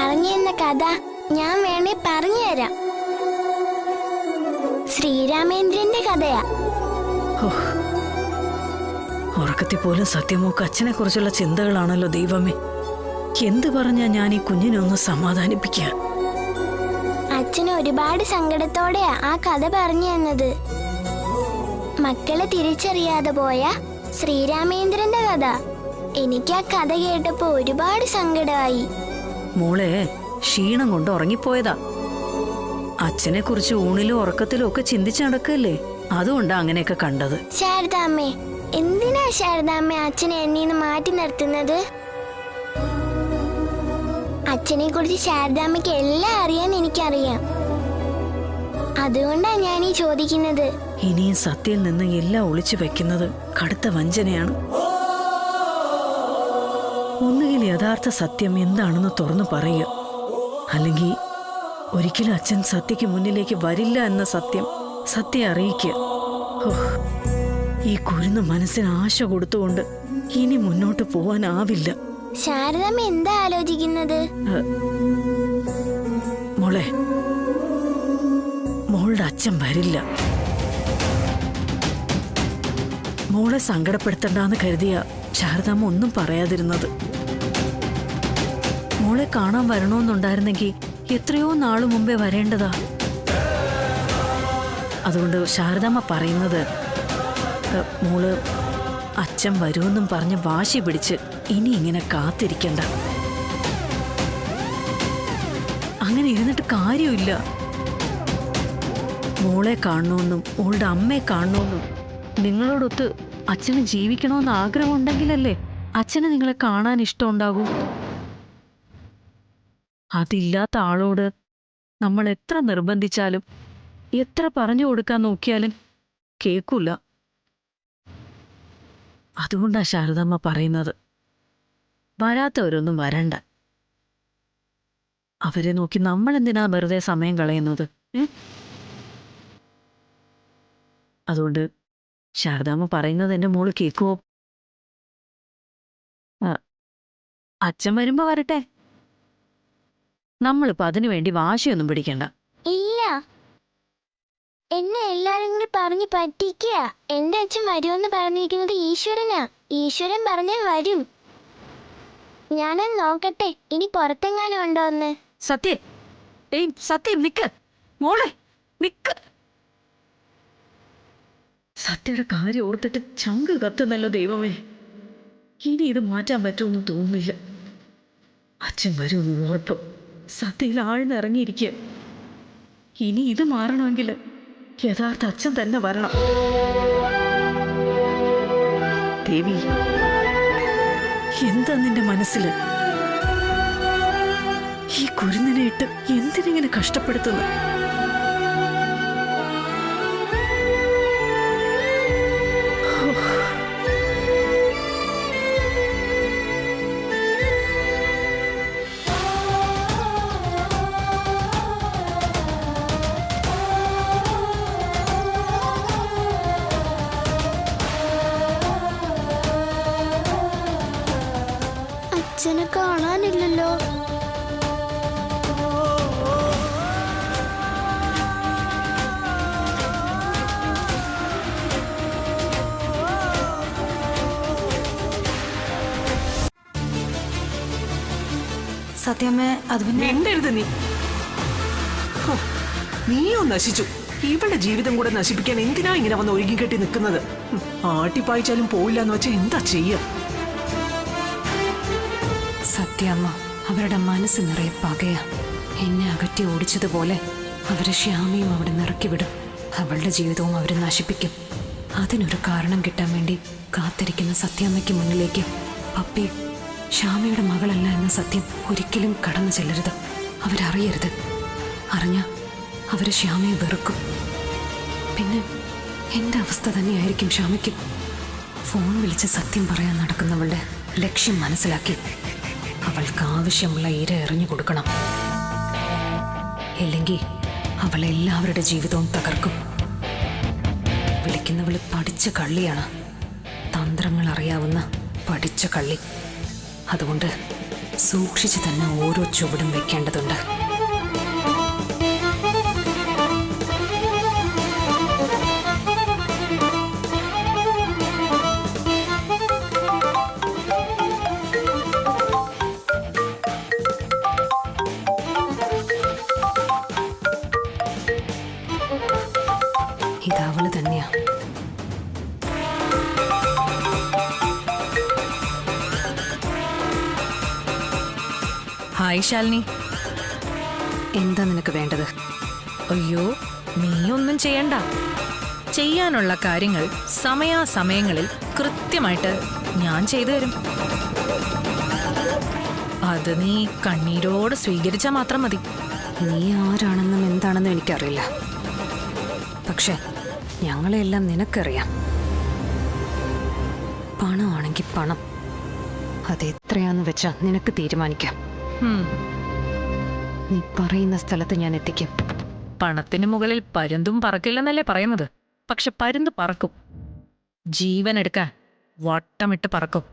പറഞ്ഞു തന്ന കഥ ഞാൻ വേണേ പറഞ്ഞുതരാം. ശ്രീരാമേന്ദ്രന്റെ കഥയാ. ഉറക്കത്തിൽ പോലും സത്യമോക്ക് അച്ഛനെ കുറിച്ചുള്ള ചിന്തകളാണല്ലോ ദൈവമേ. എന്ത് പറഞ്ഞാ ഞാൻ ഈ കുഞ്ഞിനെ ഒന്ന് സമാധാനിപ്പിക്കുക? അച്ഛന് ഒരുപാട് സങ്കടത്തോടെയാ ആ കഥ പറഞ്ഞു തന്നത്. മക്കളെ തിരിച്ചറിയാതെ പോയ ശ്രീരാമേന്ദ്രന്റെ കഥ. എനിക്ക് ആ കഥ കേട്ടപ്പോ ഒരുപാട് സങ്കടമായി. മോളെ ക്ഷീണം കൊണ്ട് ഉറങ്ങിപ്പോയതാ. അച്ഛനെ കുറിച്ച് ഊണിലും ഉറക്കത്തിലും ഒക്കെ ചിന്തിച്ചു നടക്കല്ലേ, അതുകൊണ്ടാ അങ്ങനെയൊക്കെ കണ്ടത്. ശാരദാമ്മേ, എന്തിനാ ശാരദാമ്മ അച്ഛനെ എന്നീന്ന് മാറ്റി നിർത്തുന്നത്? അച്ഛനെ കുറിച്ച് ശാരദാമ്മയ്ക്ക് എല്ലാം അറിയാൻ എനിക്കറിയാം. അതുകൊണ്ടാ ഞാൻ ഈ ചോദിക്കുന്നത്. ഇനിയും സത്യയിൽ നിന്ന് എല്ലാം ഒളിച്ചു വെക്കുന്നത് കടുത്ത വഞ്ചനയാണ്. ഒന്നുകിൽ യഥാർത്ഥ സത്യം എന്താണെന്ന് തുറന്നു പറയുക, അല്ലെങ്കിൽ ഒരിക്കലും അച്ഛൻ സത്യക്ക് മുന്നിലേക്ക് വരില്ല എന്ന സത്യം അറിയിക്കുക. ഈ കുരുന്ന് മനസ്സിന് ആശ കൊടുത്തുകൊണ്ട് ഇനി മുന്നോട്ട് പോവാനാവില്ല. ശാരദാമ്മ എന്താ ആലോചിക്കുന്നത്? മോളെ, മോളുടെ അച്ഛൻ വരില്ല. മോളെ സങ്കടപ്പെടുത്തണ്ടെന്ന് കരുതിയ ശാരദാമ്മ ഒന്നും പറയാതിരുന്നത്. മോളെ കാണാൻ വരണമെന്നുണ്ടായിരുന്നെങ്കിൽ എത്രയോ നാളു മുമ്പേ വരേണ്ടതാ. അതുകൊണ്ട് ശാരദാമ്മ പറയുന്നത്, മോള് അച്ഛൻ വരുമെന്നും പറഞ്ഞ് വാശി പിടിച്ച് ഇനി ഇങ്ങനെ കാത്തിരിക്കണ്ട. അങ്ങനെ ഇരുന്നിട്ട് കാര്യമില്ല. മോളെ കാണണമെന്നും മോളുടെ അമ്മയെ കാണണമെന്നും നിങ്ങളോടൊത്ത് അച്ഛന് ജീവിക്കണമെന്ന് ആഗ്രഹമുണ്ടെങ്കിലല്ലേ അച്ഛന് നിങ്ങളെ കാണാൻ ഇഷ്ടമുണ്ടാകൂ. അതില്ലാത്ത ആളോട് നമ്മൾ എത്ര നിർബന്ധിച്ചാലും എത്ര പറഞ്ഞു കൊടുക്കാൻ നോക്കിയാലും കേൾക്കൂല. അതുകൊണ്ടാ ശാരദാമ്മ പറയുന്നത്, വരാത്തവരൊന്നും വരണ്ട. അവരെ നോക്കി നമ്മൾ എന്തിനാ വെറുതെ സമയം കളയുന്നത്? അതുകൊണ്ട് ശാരദാമ്മ പറയുന്നത് എന്റെ മോള് കേൾക്കുവോ? അച്ഛൻ വരുമ്പോ വരട്ടെ. നമ്മളിപ്പോ അതിനു വേണ്ടി വാശിയൊന്നും പിടിക്കണ്ട. ഇല്ല, എന്നെ എല്ലാരും കൂടി പറഞ്ഞു പറ്റിക്കുക. എന്റെ അച്ഛൻ വരുമെന്ന് പറഞ്ഞിരിക്കുന്നത് ഈശ്വരനാ. ഈശ്വരൻ പറഞ്ഞാൽ വരും. ഞാനത് നോക്കട്ടെ ഇനി പുറത്തെങ്ങാനും ഉണ്ടോന്ന്. സത്യം നിക്ക് മോളെ, നിക്ക്. സത്യയുടെ കാര്യം ഓർത്തിട്ട് ചങ്ക് കത്തുന്നല്ലോ ദൈവമേ. ഇനി ഇത് മാറ്റാൻ പറ്റുമെന്ന് തോന്നുന്നില്ല. അച്ഛൻ വരുമെന്ന് ഉറപ്പം. സത്യയിൽ ആഴ്ന്നിറങ്ങിയിരിക്കുക. ഇനി ഇത് മാറണമെങ്കിൽ യഥാർത്ഥ അച്ഛൻ തന്നെ വരണം. ദേവി, എന്താ നിന്റെ മനസ്സില്? ഈ കുരുന്നിനെ ഇട്ട് എന്തിനിങ്ങനെ കഷ്ടപ്പെടുത്തുന്നു? അച്ഛനെ കാണാനില്ലല്ലോ. സത്യമ്മ, അത് പിന്നെ മിണ്ടരുത് നീ. നീയോ നശിച്ചു. ഇവളുടെ ജീവിതം കൂടെ നശിപ്പിക്കാൻ എന്തിനാ ഇങ്ങനെ വന്ന് ഒരുങ്ങിക്കെട്ടി നിൽക്കുന്നത്? ആട്ടിപ്പായിച്ചാലും പോയില്ല എന്ന് വെച്ചാൽ എന്താ ചെയ്യാ? സത്യമ്മ, അവരുടെ മനസ്സ് നിറയെ പകയാ. എന്നെ അകറ്റി ഓടിച്ചതുപോലെ അവരെ ശ്യാമയും അവിടെ നിറക്കിവിടും. അവളുടെ ജീവിതവും അവർ നശിപ്പിക്കും. അതിനൊരു കാരണം കിട്ടാൻ വേണ്ടി കാത്തിരിക്കുന്ന സത്യമ്മയ്ക്ക് മുന്നിലേക്ക് പപ്പി ശ്യാമയുടെ മകളല്ല എന്ന സത്യം ഒരിക്കലും കടന്നു ചെല്ലരുത്. അവരറിയരുത്. അറിഞ്ഞ അവര് ശ്യാമയെ വെറുക്കും. പിന്നെ എൻ്റെ അവസ്ഥ തന്നെയായിരിക്കും ശ്യാമയ്ക്കും. ഫോൺ വിളിച്ച് സത്യം പറയാൻ നടക്കുന്നവളുടെ ലക്ഷ്യം മനസ്സിലാക്കി അവൾക്ക് ആവശ്യമുള്ള ഇര എറിഞ്ഞു കൊടുക്കണം. ഇല്ലെങ്കിൽ അവൾ എല്ലാവരുടെ ജീവിതവും തകർക്കും. വിളിക്കുന്നവള് പഠിച്ച കള്ളിയാണ്. തന്ത്രങ്ങൾ അറിയാവുന്ന പഠിച്ച കള്ളി. അതുകൊണ്ട് സൂക്ഷിച്ച് തന്നെ ഓരോ ചുവടും വെക്കേണ്ടതുണ്ട്. ഇതവള് തന്നെയാ. ഹായ് ശാലിനി. എന്താ നിനക്ക് വേണ്ടത്? അയ്യോ, നീയൊന്നും ചെയ്യണ്ട. ചെയ്യാനുള്ള കാര്യങ്ങൾ സമയാസമയങ്ങളിൽ കൃത്യമായിട്ട് ഞാൻ ചെയ്തു തരും. അത് നീ കണ്ണീരോട് സ്വീകരിച്ചാൽ മാത്രം മതി. നീ ആരാണെന്നും എന്താണെന്നും എനിക്കറിയില്ല. പക്ഷെ ഞങ്ങളെല്ലാം നിനക്കറിയാം. പണമാണെങ്കിൽ പണം, അതെത്രയാന്ന് വെച്ചാ നിനക്ക് തീരുമാനിക്കാം. ഹും, നീ പറയുന്ന സ്ഥലത്ത് ഞാൻ എത്തിക്കും. പണത്തിന് മുകളിൽ പരുന്തും പറക്കില്ലെന്നല്ലേ പറയുന്നത്? പക്ഷെ പരുന്ത് പറക്കും. ജീവൻ എടുക്കാൻ വട്ടമിട്ട് പറക്കും.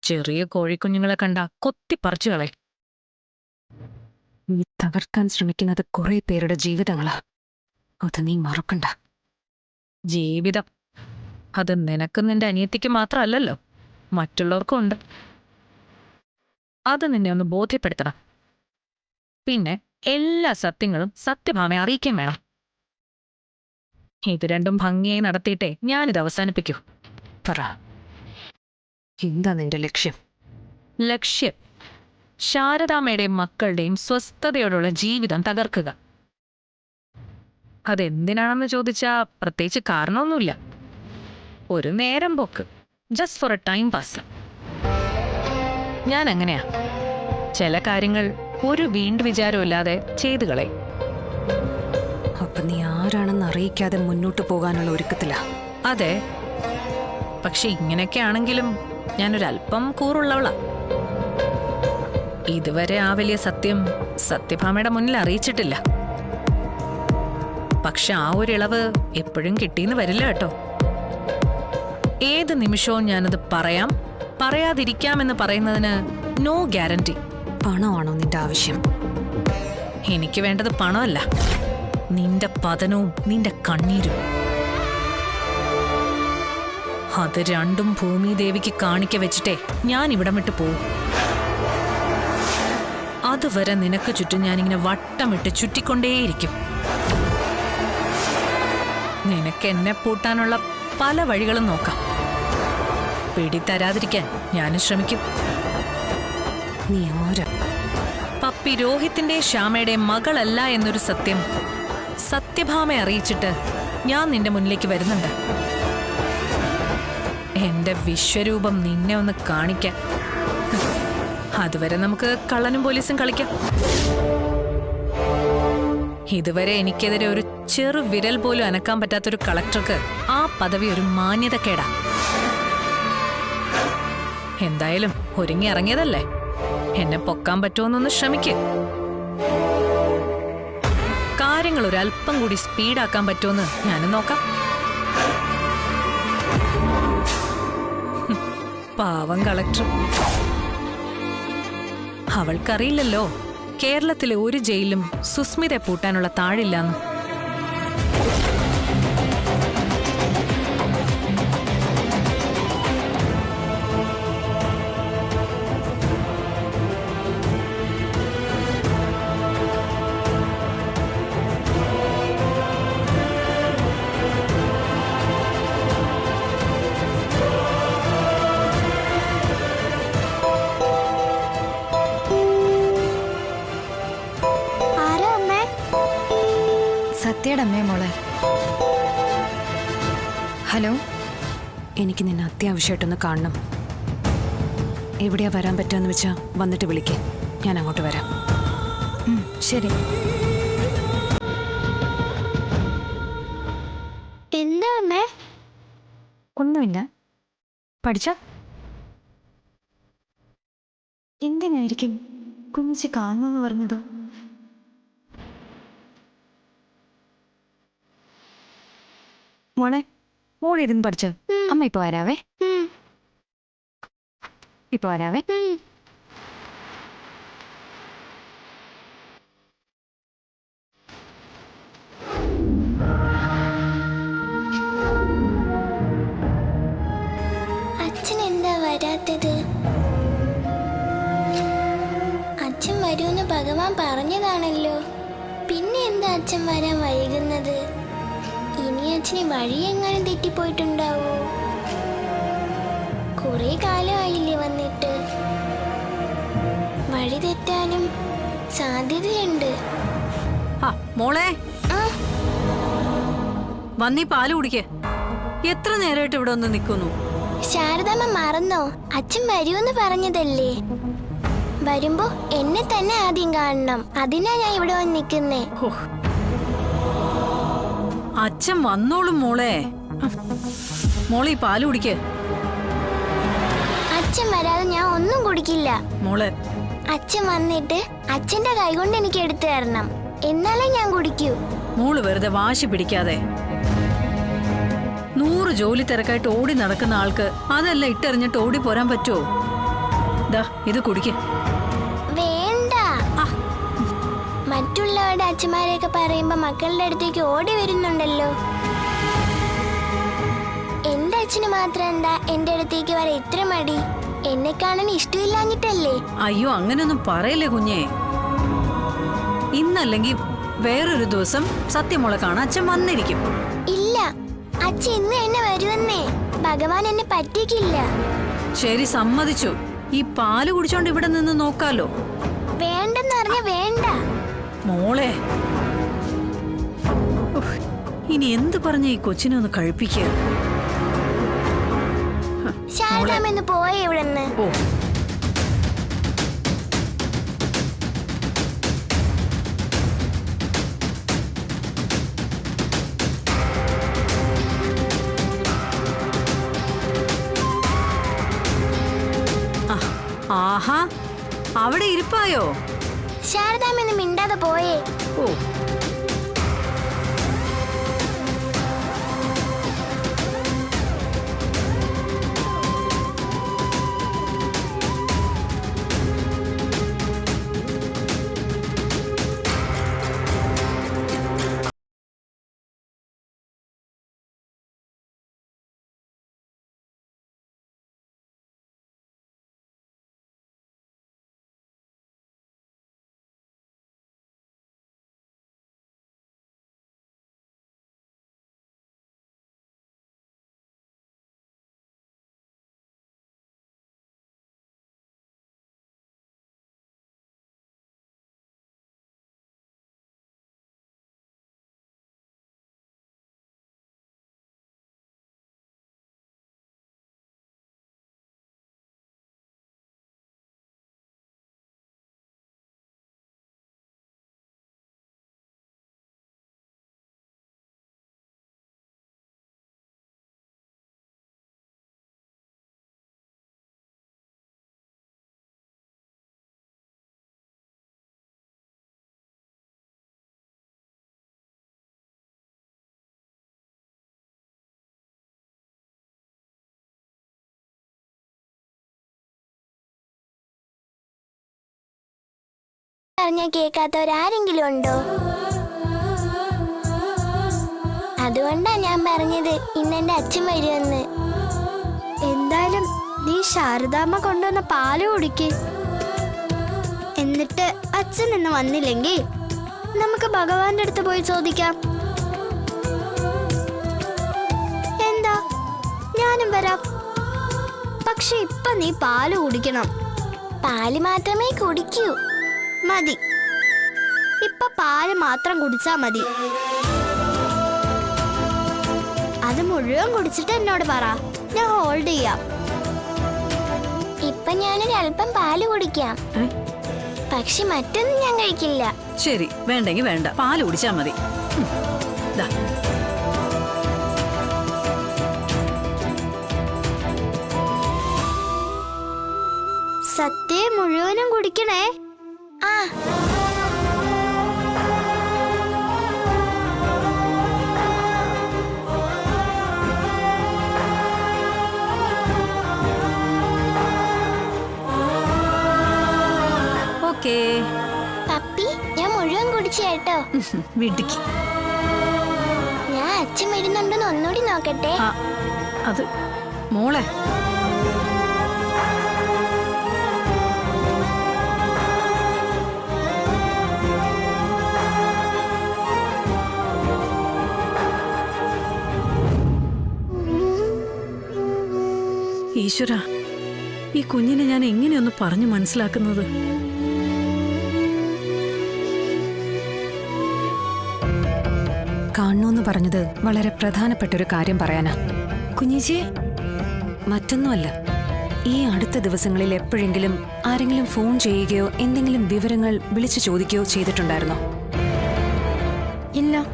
ചെറിയ കോഴിക്കുഞ്ഞുങ്ങളെ കണ്ട കൊത്തിപ്പറിച്ചു കളയും. നീ തകർക്കാൻ ശ്രമിക്കുന്നത് കുറെ പേരുടെ ജീവിതങ്ങളാ. അത് നീ മറക്കണ്ട. ജീവിതം അത് നിനക്കും നിന്റെ അനിയത്തിക്ക് മാത്രമല്ലല്ലോ, മറ്റുള്ളവർക്കും ഉണ്ട്. അത് നിന്നെ ഒന്ന് ബോധ്യപ്പെടുത്തണം. പിന്നെ എല്ലാ സത്യങ്ങളും സത്യഭാമയെ അറിയിക്കാൻ വേണം. ഇത് രണ്ടും ഭംഗിയായി നടത്തിയിട്ടേ ഞാനിത് അവസാനിപ്പിക്കൂ. പറ, എന്താ നിന്റെ ലക്ഷ്യം? ലക്ഷ്യം ശാരദാമ്മയുടെയും മക്കളുടെയും സ്വസ്ഥതയോടുള്ള ജീവിതം തകർക്കുക. അതെന്തിനാണെന്ന് ചോദിച്ചാ പ്രത്യേകിച്ച് കാരണമൊന്നുമില്ല. ഒരു നേരം പോക്ക്, just for A time pass. ഞാൻ അങ്ങനെയാ. ചില കാര്യങ്ങൾ ഒരു വീണ്ടും വിചാരമില്ലാതെ ചെയ്തു കളയും. അപ്പൊ നീ ആരാണെന്ന് അറിയിക്കാതെ മുന്നോട്ട് പോകാനുള്ള ഒരുക്കത്തിലാ? അതെ, പക്ഷെ ഇങ്ങനെയൊക്കെ ആണെങ്കിലും ഞാനൊരല്പം കൂറുള്ളവളാ. ഇതുവരെ ആ വലിയ സത്യം സത്യഭാമയുടെ മുന്നിൽ അറിയിച്ചിട്ടില്ല. പക്ഷെ ആ ഒരു ഇളവ് എപ്പോഴും കിട്ടിയെന്ന് വരില്ല കേട്ടോ. ഏത് നിമിഷവും ഞാനത് പറയാം, പറയാതിരിക്കാമെന്ന് പറയുന്നതിന് നോ ഗ്യാരണ്ടി. പണമാണോ നിന്റെ ആവശ്യം? എനിക്ക് വേണ്ടത് പണമല്ല, നിന്റെ പതനവും നിന്റെ കണ്ണീരും. അത് രണ്ടും ഭൂമിദേവിക്ക് കാണിക്ക വെച്ചിട്ടേ ഞാൻ ഇവിടം വിട്ട് പോവും. അതുവരെ നിനക്ക് ചുറ്റും ഞാനിങ്ങനെ വട്ടമിട്ട് ചുറ്റിക്കൊണ്ടേയിരിക്കും. നിനക്ക് എന്നെ പൂട്ടാനുള്ള പല വഴികളും നോക്കാം. പിടിതരാതിരിക്കാൻ ഞാനും ശ്രമിക്കും. നീ ആരാ? പപ്പി രോഹിത്തിന്റെ ശ്യാമയുടെ മകളല്ല എന്നൊരു സത്യം സത്യഭാമയെ അറിയിച്ചിട്ട് ഞാൻ നിന്റെ മുന്നിലേക്ക് വരുന്നുണ്ട്. എന്റെ വിശ്വരൂപം നിന്നെ ഒന്ന് കാണിക്കാൻ. അതുവരെ നമുക്ക് കള്ളനും പോലീസും കളിക്കാം. ഇതുവരെ എനിക്കെതിരെ ഒരു ചെറു വിരൽ പോലും അനക്കാൻ പറ്റാത്തൊരു കളക്ടർക്ക് ആ പദവി ഒരു മാന്യതക്കേടാ. എന്തായാലും ഒരുങ്ങി ഇറങ്ങിയതല്ലേ, എന്നെ പൊക്കാൻ പറ്റുമെന്നൊന്ന് ശ്രമിക്ക്. കാര്യങ്ങൾ ഒരല്പം കൂടി സ്പീഡാക്കാൻ പറ്റുമെന്ന് ഞാനും നോക്കാം. പാവം കളക്ടർ. അവൾക്കറിയില്ലല്ലോ കേരളത്തിലെ ഒരു ജയിലിലും സുസ്മിതയെ പൂട്ടാനുള്ള താഴില്ലാന്ന്. ആരാ അമ്മേ? സത്യയുടെ അമ്മേ മോളെ. ഹലോ, എനിക്ക് നിന്നെ അത്യാവശ്യമായിട്ടൊന്ന് കാണണം. എവിടെയാ വരാൻ പറ്റുമെന്ന് വെച്ചാ വന്നിട്ട് വിളിക്കേ, ഞാൻ അങ്ങോട്ട് വരാം. ശരി. എന്താ അമ്മേ? ഒന്നുമില്ല. പഠിച്ച എന്തിനായിരിക്കും കുഞ്ഞിച്ച് കാണുമെന്ന് പറഞ്ഞത്? മോളെ, മോളിരുന്ന് പഠിച്ച. അമ്മ ഇപ്പൊ വരാവേ. ഉം. ഇപ്പൊ വരാവേ. അച്ഛൻ എന്താ വരാത്തത്? അച്ഛൻ വരുമെന്ന് ഭഗവാൻ പറഞ്ഞതാണല്ലോ. പിന്നെ എന്താ അച്ഛൻ വരാൻ വൈകുന്നത്? ഇനി അച്ഛന് വഴി എങ്ങാനും തെറ്റിപ്പോയിട്ടുണ്ടാവോ? കുറെ കാലമായില്ലേ വന്നിട്ട്. വഴി തെറ്റാനും സാധ്യതയുണ്ട്. മോളെ, ആ, വന്നീ പാല് കുടിക്കേ. എത്ര നേരമായിട്ട് ഇവിടെ ഒന്ന് നിൽക്കുന്നു? ശാരദാമ്മ മറന്നോ? അച്ഛൻ വരുമെന്ന് പറഞ്ഞതല്ലേ. വരുമ്പോ എന്നെ തന്നെ ആദ്യം കാണണം. അതിനാ ഞാൻ ഇവിടെ വന്ന് നിൽക്കുന്നേ. അച്ഛൻ വന്നോളും മോളെ. മോളെ, ഈ പാല് കുടിക്കേ. അച്ഛൻ വരാതെ ഞാൻ ഒന്നും കുടിക്കില്ല. മോളെ, അച്ഛൻ വന്നിട്ട് അച്ഛന്റെ കൈകൊണ്ട് എനിക്ക് എടുത്തു തരണം. എന്നാലേ ഞാൻ കുടിക്കൂ. മോള് വെറുതെ വാശി പിടിക്കാതെ. 100 ജോലി തിരക്കായിട്ട് ഓടി നടക്കുന്ന ആൾക്ക് അതെല്ലാം ഇട്ടെറിഞ്ഞിട്ട് ഓടി പോരാൻ പറ്റുമോ? ദാ ഇത് കുടിക്കേ. വേണ്ട. മറ്റുള്ളവരുടെ അച്ഛന്മാരെയൊക്കെ പറയുമ്പോ മക്കളുടെ അടുത്തേക്ക് ഓടി വരുന്നുണ്ടല്ലോ. എന്റെ അച്ഛന് മാത്രം എന്താ എന്റെ അടുത്തേക്ക് വരെ ഇത്ര മടി? എന്നെ കാണാൻ ഇഷ്ടമില്ലാഞ്ഞിട്ടല്ലേ? അയ്യോ, അങ്ങനെയൊന്നും പറയല്ലേ കുഞ്ഞേ. ഇന്നല്ലെങ്കിൽ വേറൊരു ദിവസം സത്യമോളെ കാണാൻ അച്ഛൻ വന്നിരിക്കും. ഇല്ല, അച്ഛൻ ഇന്ന് എന്നെ വരുമെന്നേ. ഭഗവാൻ എന്നെ പറ്റിക്കില്ല. ശരി, സമ്മതിച്ചു. ഈ പാല് കുടിച്ചോണ്ട് ഇവിടെ നിന്ന് നോക്കാലോ. വേണ്ടെന്ന് പറഞ്ഞ വേണ്ട. മോളെ, ഇനി എന്ത് പറഞ്ഞ ഈ കൊച്ചിനെ ഒന്ന് കഴിപ്പിക്കുക? ശാരദാമെന്ന് പോയ ഇവിടെന്ന്. ഓ, ആഹാ, അവിടെ ഇരിപ്പായോ? ശാരദാമെന്ന് മിണ്ടാതെ പോയേ. ഓ, പറഞ്ഞ കേൾക്കാത്തവരാരെങ്കിലും ഉണ്ടോ? അതുകൊണ്ടാ ഞാൻ പറഞ്ഞത് ഇന്നെന്റെ അച്ഛൻ വരുമെന്ന്. എന്തായാലും നീ ശാരദാമ്മ കൊണ്ടുവന്ന പാല് കുടിക്ക്. എന്നിട്ട് അച്ഛൻ ഇന്ന് വന്നില്ലെങ്കിൽ നമുക്ക് ഭഗവാന്റെ അടുത്ത് പോയി ചോദിക്കാം. എന്താ, ഞാനും വരാം. പക്ഷെ ഇപ്പൊ നീ പാല് കുടിക്കണം. പാല് മാത്രമേ കുടിക്കൂ. മതി, ഇപ്പൊ പാല് മാത്രം കുടിച്ചാ മതി. അത് മുഴുവൻ കുടിച്ചിട്ട് എന്നോട് പറ, ഞാൻ ഹോൾഡ് ചെയ്യാം. ഇപ്പൊ ഞാനൊരു അല്പം പാല് കുടിക്കാം. പക്ഷെ മറ്റൊന്നും ഞാൻ കഴിക്കില്ല. ശരി, വേണ്ടെങ്കി വേണ്ട, പാല് കുടിച്ചാ മതി. ദാ. സത്യ മുഴുവനും കുടിക്കണേ. ആ, ഓക്കേ. പപ്പി ഞാൻ മുഴുവൻ കുടിച്ചു കേട്ടോ. വീട്ടിക്ക്. ഞാൻ അച്ഛൻ വരുന്നുണ്ടെന്ന് ഒന്നുകൂടി നോക്കട്ടെ. ആ, അത് മോളെ. ഈശ്വര, ഈ കുഞ്ഞിനെ ഞാൻ എങ്ങനെയൊന്ന് പറഞ്ഞു മനസ്സിലാക്കുന്നത്? കാണണമെന്ന് പറഞ്ഞത് വളരെ പ്രധാനപ്പെട്ട ഒരു കാര്യം പറയാനാ. കുഞ്ഞേച്ചി, മറ്റൊന്നുമല്ല, ഈ അടുത്ത ദിവസങ്ങളിൽ എപ്പോഴെങ്കിലും ആരെങ്കിലും ഫോൺ ചെയ്യുകയോ എന്തെങ്കിലും വിവരങ്ങൾ വിളിച്ചു ചോദിക്കുകയോ ചെയ്തിട്ടുണ്ടായിരുന്നോ? ഇല്ല.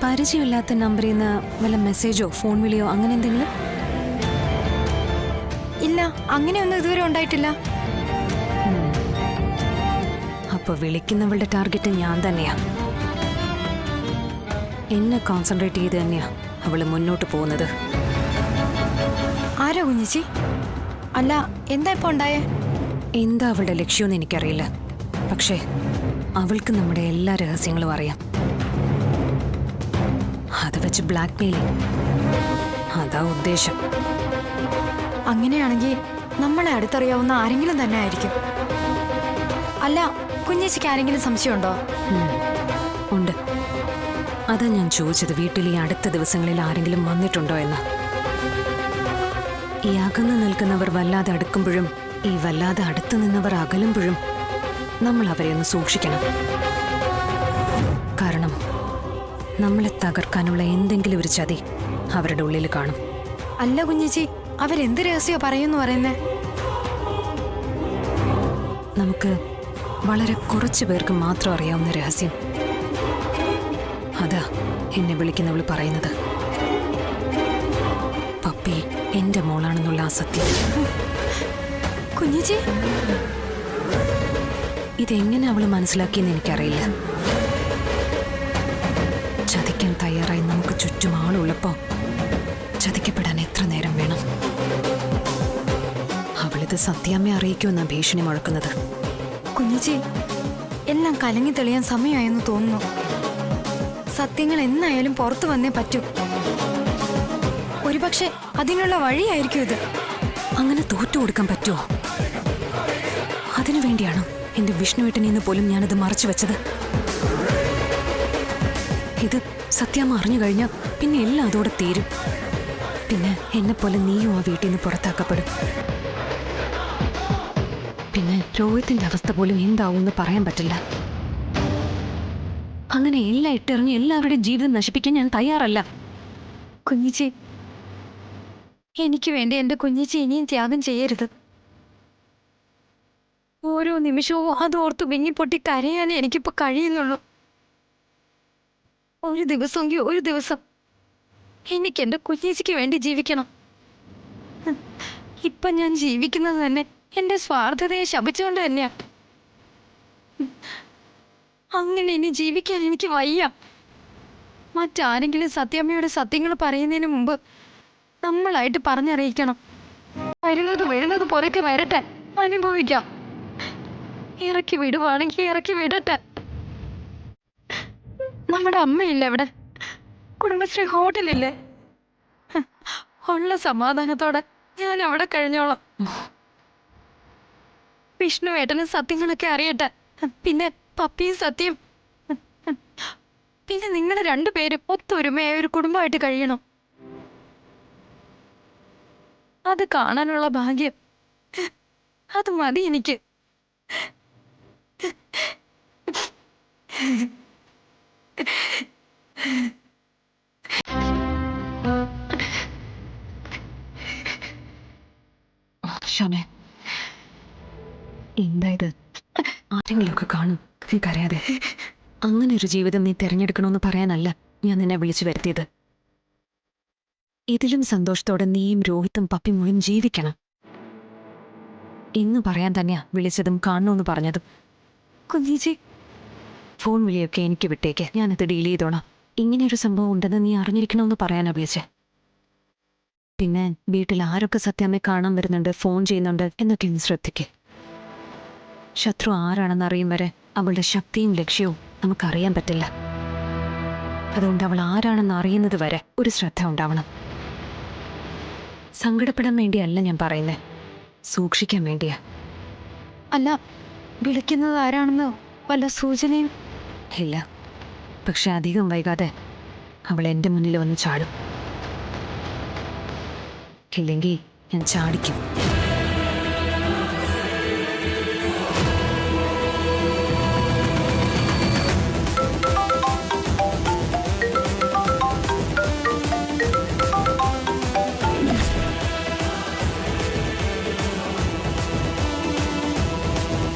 പരിചയമില്ലാത്ത നമ്പറിൽ നിന്ന് വല്ല മെസ്സേജോ ഫോൺ വിളിയോ അങ്ങനെ എന്തെങ്കിലും? ഇല്ല, അങ്ങനെയൊന്നും ഇതുവരെ ഉണ്ടായിട്ടില്ല. അപ്പൊ വിളിക്കുന്നവളുടെ ടാർഗറ്റ് ഞാൻ തന്നെയാ. എന്നെ കോൺസെൻട്രേറ്റ് ചെയ്ത് തന്നെയാ അവള് മുന്നോട്ട് പോകുന്നത്. ആരാ കുഞ്ഞേച്ചി? അല്ല, എന്താ ഇപ്പൊ ഉണ്ടായേ? എന്താ അവളുടെ ലക്ഷ്യമെന്ന് എനിക്കറിയില്ല. പക്ഷേ അവൾക്ക് നമ്മുടെ എല്ലാ രഹസ്യങ്ങളും അറിയാം. അത് വെച്ച് ബ്ലാക്ക് മെയിലിംഗ്, അതാ ഉദ്ദേശം. അങ്ങനെയാണെങ്കിൽ നമ്മളെ അടുത്തറിയാവുന്ന ആരെങ്കിലും തന്നെ ആയിരിക്കും. അല്ല, കുഞ്ഞേച്ചിക്ക് ആരെങ്കിലും സംശയമുണ്ടോ? ഉണ്ട്. അതാ ഞാൻ ചോദിച്ചത്, വീട്ടിൽ ഈ അടുത്ത ദിവസങ്ങളിൽ ആരെങ്കിലും വന്നിട്ടുണ്ടോ എന്ന്. ഈ അകന്നു നിൽക്കുന്നവർ വല്ലാതെ അടുക്കുമ്പോഴും ഈ വല്ലാതെ അടുത്തു നിന്നവർ അകലുമ്പോഴും നമ്മൾ അവരെ ഒന്ന് സൂക്ഷിക്കണം. കാരണം നമ്മളെ തകർക്കാനുള്ള എന്തെങ്കിലും ഒരു ചതി അവരുടെ ഉള്ളിൽ കാണും. അല്ല കുഞ്ഞേച്ചി, അവരെന്ത് രഹസ്യമോ പറയുന്നു പറയുന്നേ? നമുക്ക് വളരെ കുറച്ചു പേർക്ക് മാത്രം അറിയാവുന്ന രഹസ്യം. അതാ എന്നെ വിളിക്കുന്നവള് പറയുന്നത്. പപ്പി എന്റെ മോളാണെന്നുള്ള ആ സത്യം. കുഞ്ഞേച്ചി, ഇതെങ്ങനെ അവള് മനസ്സിലാക്കിയെന്ന് എനിക്കറിയില്ല. ചതിക്കാൻ തയ്യാറായി നമുക്ക് ചുറ്റും ആളുള്ളപ്പോ ചതിക്കപ്പെടാൻ എത്ര നേരം വേണം? അവളിത് സത്യാമ്മയെ അറിയിക്കുമെന്നാ ഭീഷണി മുഴക്കുന്നത്. കുഞ്ഞേച്ചി, എല്ലാം കലങ്ങി തെളിയാൻ സമയമായെന്ന് തോന്നുന്നു. സത്യങ്ങൾ എന്നായാലും പുറത്തു വന്നേ പറ്റൂ. ഒരുപക്ഷെ അതിനുള്ള വഴിയായിരിക്കും ഇത്. അങ്ങനെ തോറ്റു കൊടുക്കാൻ പറ്റുമോ? അതിനുവേണ്ടിയാണോ എന്റെ വിഷ്ണുവേട്ടനിൽ നിന്ന് പോലും ഞാനത് മറച്ചു വെച്ചത്? ഇത് സത്യാമ്മ അറിഞ്ഞു കഴിഞ്ഞാൽ പിന്നെ എല്ലാം അതോടെ തീരും. പിന്നെ എന്നെപ്പോലെ നീയും ആ വീട്ടിൽ നിന്ന് പുറത്താക്കപ്പെടും. പിന്നെ രോഹിത്തിന്റെ അവസ്ഥ പോലും എന്താവുമെന്ന് പറയാൻ പറ്റില്ല. അങ്ങനെ എല്ലാം ഇട്ടെറിഞ്ഞ് എല്ലാവരുടെയും ജീവിതം നശിപ്പിക്കാൻ ഞാൻ തയ്യാറല്ല. കുഞ്ഞേച്ചി, എനിക്ക് വേണ്ടി എന്റെ കുഞ്ഞേച്ചി ഇനിയും ത്യാഗം ചെയ്യരുത്. ഓരോ നിമിഷവും അതോർത്ത് വിങ്ങിപ്പൊട്ടി കരയാനേ എനിക്കിപ്പോ കഴിയുന്നുള്ളൂ. ഒരു ദിവസമെങ്കിൽ ഒരു ദിവസം എനിക്ക് എന്റെ കുഞ്ഞേച്ചിക്ക് വേണ്ടി ജീവിക്കണം. ഇപ്പൊ ഞാൻ ജീവിക്കുന്നത് തന്നെ എന്റെ സ്വാർത്ഥതയെ ശപിച്ചുകൊണ്ട് തന്നെയാ. അങ്ങനെ ഇനി ജീവിക്കാൻ എനിക്ക് വയ്യ. മറ്റാരെങ്കിലും സത്യാമ്മയുടെ സത്യങ്ങൾ പറയുന്നതിന് മുമ്പ് നമ്മളായിട്ട് പറഞ്ഞറിയിക്കണം. വരുന്നത് പുറക്കെ വരട്ടെ, അനുഭവിക്കാം. ഇറക്കി വിടുവാണെങ്കിൽ ഇറക്കി വിടട്ടെ. നമ്മുടെ അമ്മയില്ലേ അവിടെ, കുടുംബശ്രീ ഹോട്ടലില്ലേ, ഉള്ള സമാധാനത്തോടെ ഞാൻ അവിടെ കഴിഞ്ഞോളാം. വിഷ്ണുവേട്ടനും സത്യങ്ങളൊക്കെ അറിയട്ടെ. പിന്നെ പപ്പിയും സത്യം, പിന്നെ നിങ്ങൾ രണ്ടുപേരും ഒത്തൊരുമയായ ഒരു കുടുംബമായിട്ട് കഴിയണം. അത് കാണാനുള്ള ഭാഗ്യം, അത് മതി എനിക്ക്. ഷമേ, എന്തായത്? ആരെങ്കിലുമൊക്കെ കാണും, നീ കരയാതെ. അങ്ങനെ ഒരു ജീവിതം നീ തിരഞ്ഞെടുക്കണമെന്ന് പറയാനല്ല ഞാൻ നിന്നെ വിളിച്ചു വരുത്തിയത്. ഇതിലും സന്തോഷത്തോടെ നീയും രോഹിത്തും പപ്പിമോയും ജീവിക്കണം എന്ന് പറയാൻ തന്നെയാ വിളിച്ചതും കാണണമെന്ന് പറഞ്ഞതും. കുഞ്ഞേച്ചി, ഫോൺ വിളിയൊക്കെ എനിക്ക് വിട്ടേക്ക്, ഞാനത് ഡീൽ ചെയ്തോളാം. ഇങ്ങനെയൊരു സംഭവം ഉണ്ടെന്ന് നീ അറിഞ്ഞിരിക്കണമെന്ന് പറയാനാ വിളിച്ചേ. പിന്നെ വീട്ടിൽ ആരൊക്കെ സത്യാമ്മയെ കാണാൻ വരുന്നുണ്ട്, ഫോൺ ചെയ്യുന്നുണ്ട് എന്നൊക്കെ ഒന്ന് ശ്രദ്ധിക്ക്. ശത്രു ആരാണെന്ന് അറിയും വരെ അവളുടെ ശക്തിയും ലക്ഷ്യവും നമുക്കറിയാൻ പറ്റില്ല. അതുകൊണ്ട് അവൾ ആരാണെന്ന് അറിയുന്നത് വരെ ഒരു ശ്രദ്ധ ഉണ്ടാവണം. സങ്കടപ്പെടാൻ വേണ്ടിയല്ല ഞാൻ പറയുന്നത്, സൂക്ഷിക്കാൻ വേണ്ടിയാ. അല്ല, വിളിക്കുന്നത് ആരാണെന്ന് വല്ല സൂചനയും ഇല്ല. പക്ഷെ അധികം വൈകാതെ അവൾ എൻ്റെ മുന്നിൽ വന്ന് ചാടും. ഇല്ലെങ്കിൽ ഞാൻ ചാടിക്കും.